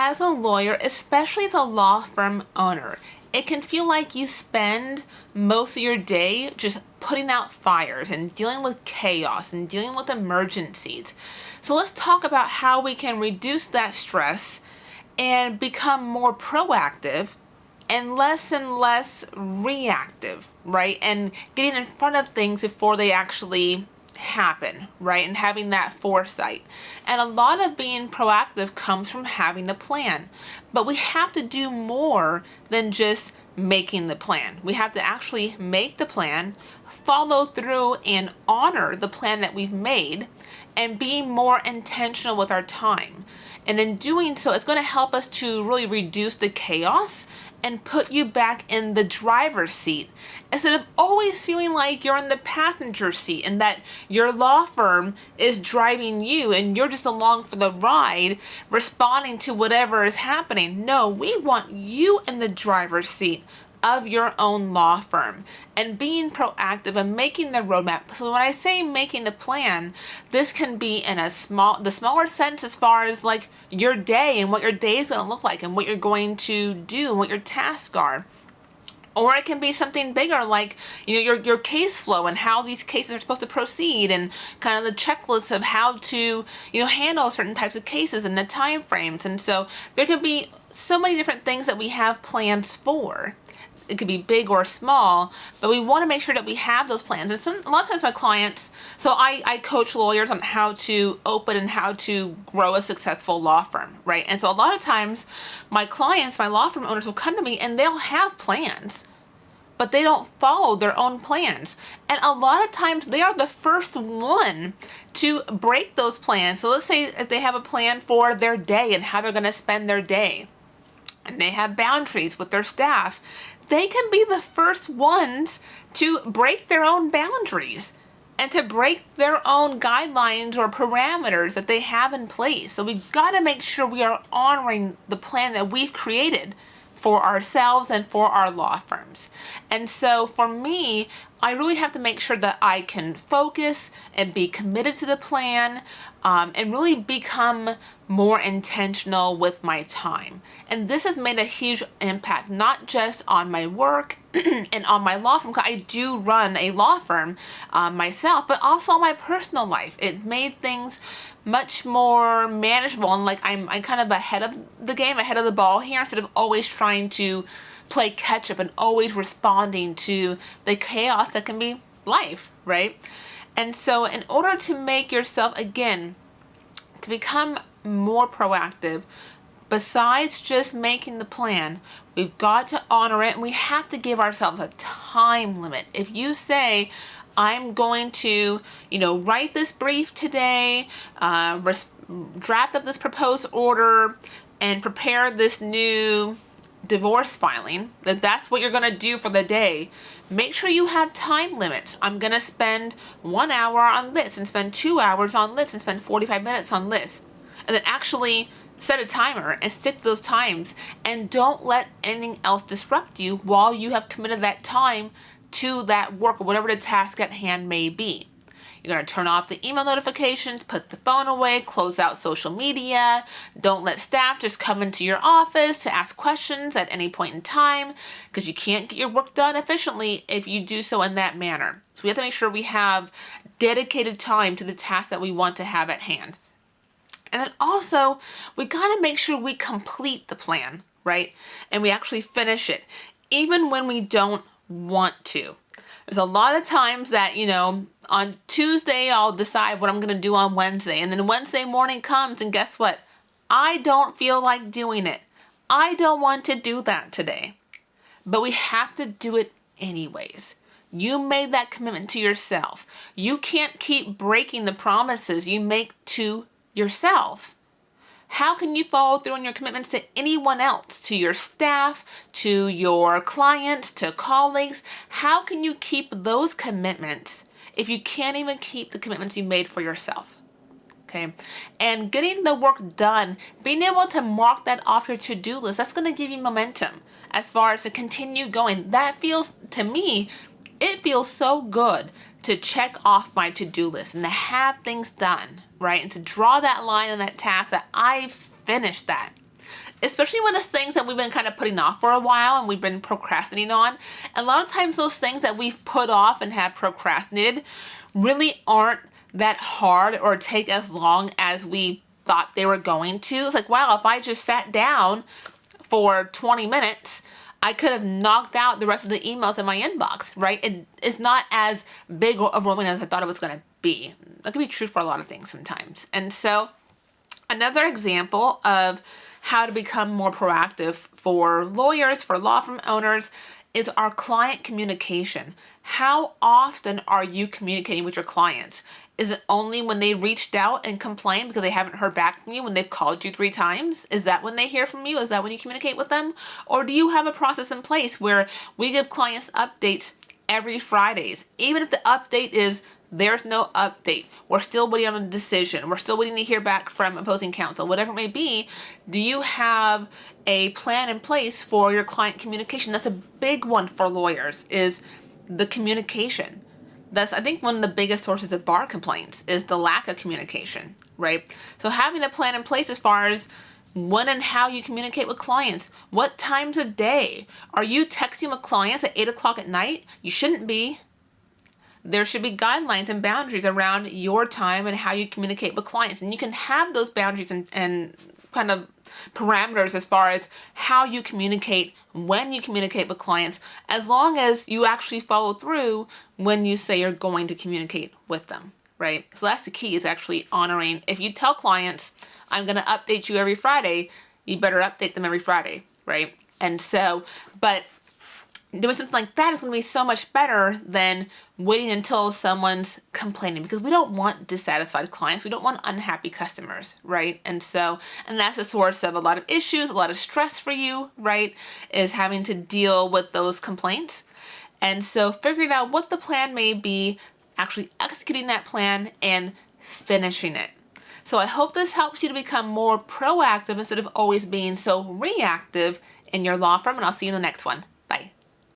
as a lawyer, especially as a law firm owner, it can feel like you spend most of your day just putting out fires and dealing with chaos and dealing with emergencies. So let's talk about how we can reduce that stress and become more proactive and less reactive, right? And getting in front of things before they actually happen, right? And having that foresight. And a lot of being proactive comes from having a plan. But we have to do more than just making the plan. We have to actually make the plan, follow through and honor the plan that we've made, and be more intentional with our time. And in doing so, it's going to help us to really reduce the chaos and put you back in the driver's seat instead of always feeling like you're in the passenger seat and that your law firm is driving you and you're just along for the ride responding to whatever is happening. No, we want you in the driver's seat of your own law firm and being proactive and making the roadmap. So when I say making the plan, this can be in the smaller sense as far as like your day and what your day is going to look like and what you're going to do and what your tasks are. Or it can be something bigger like, your case flow and how these cases are supposed to proceed and kind of the checklist of how to, handle certain types of cases and the time frames. And so there could be so many different things that we have plans for. It could be big or small, but we want to make sure that we have those plans. And a lot of times my clients, so I coach lawyers on how to open and how to grow a successful law firm, right? And so a lot of times my clients, my law firm owners will come to me and they'll have plans, but they don't follow their own plans. And a lot of times they are the first one to break those plans. So let's say if they have a plan for their day and how they're going to spend their day, and they have boundaries with their staff, they can be the first ones to break their own boundaries and to break their own guidelines or parameters that they have in place. So we got to make sure we are honoring the plan that we've created for ourselves and for our law firms. And so for me, I really have to make sure that I can focus and be committed to the plan and really become more intentional with my time. And this has made a huge impact, not just on my work and on my law firm, because I do run a law firm myself, but also on my personal life. It made things much more manageable and like I'm kind of ahead of the game, ahead of the ball here, instead of always trying to play catch up and always responding to the chaos that can be life, right? And so in order to make yourself, again, to become more proactive, besides just making the plan, we've got to honor it and we have to give ourselves a time limit. If you say, I'm going to, write this brief today, draft up this proposed order, and prepare this new divorce filing, that's what you're going to do for the day. Make sure you have time limits. I'm going to spend 1 hour on this and spend 2 hours on this and spend 45 minutes on this. And then actually set a timer and stick to those times and don't let anything else disrupt you while you have committed that time to that work or whatever the task at hand may be. You're going to turn off the email notifications, put the phone away, close out social media. Don't let staff just come into your office to ask questions at any point in time, because you can't get your work done efficiently if you do so in that manner. So we have to make sure we have dedicated time to the task that we want to have at hand. And then also, we got to make sure we complete the plan, right? And we actually finish it, even when we don't want to. There's a lot of times that, on Tuesday, I'll decide what I'm going to do on Wednesday. And then Wednesday morning comes and guess what? I don't feel like doing it. I don't want to do that today. But we have to do it anyways. You made that commitment to yourself. You can't keep breaking the promises you make to yourself. How can you follow through on your commitments to anyone else, to your staff, to your clients, to colleagues? How can you keep those commitments if you can't even keep the commitments you made for yourself? Okay. And getting the work done, being able to mark that off your to-do list, that's going to give you momentum as far as to continue going. That feels, to me, it feels so good to check off my to-do list and to have things done, right? And to draw that line on that task that I finished that. especially when it's things that we've been kind of putting off for a while and we've been procrastinating on. A lot of times those things that we've put off and have procrastinated really aren't that hard or take as long as we thought they were going to. It's like, wow, if I just sat down for 20 minutes, I could have knocked out the rest of the emails in my inbox, right? It's not as big or overwhelming as I thought it was going to be. That could be true for a lot of things sometimes. And so another example of how to become more proactive for lawyers, for law firm owners, is our client communication. How often are you communicating with your clients? Is it only when they reached out and complained because they haven't heard back from you, when they've called you 3 times? Is that when they hear from you? Is that when you communicate with them? Or do you have a process in place where we give clients updates every Fridays? Even if the update is there's no update, we're still waiting on a decision, we're still waiting to hear back from opposing counsel, whatever it may be, do you have a plan in place for your client communication? That's a big one for lawyers, is the communication. That's, I think, one of the biggest sources of bar complaints is the lack of communication, right? So having a plan in place as far as when and how you communicate with clients. What times of day? Are you texting with clients at 8 o'clock at night? You shouldn't be. There should be guidelines and boundaries around your time and how you communicate with clients. And you can have those boundaries and kind of parameters as far as how you communicate, when you communicate with clients, as long as you actually follow through when you say you're going to communicate with them, right? So that's the key, is actually honoring. If you tell clients, I'm going to update you every Friday, you better update them every Friday, right? And so, but doing something like that is going to be so much better than waiting until someone's complaining, because we don't want dissatisfied clients. We don't want unhappy customers, right? And so, and that's a source of a lot of issues, a lot of stress for you, right? Is having to deal with those complaints. And so figuring out what the plan may be, actually executing that plan and finishing it. So I hope this helps you to become more proactive instead of always being so reactive in your law firm, and I'll see you in the next one.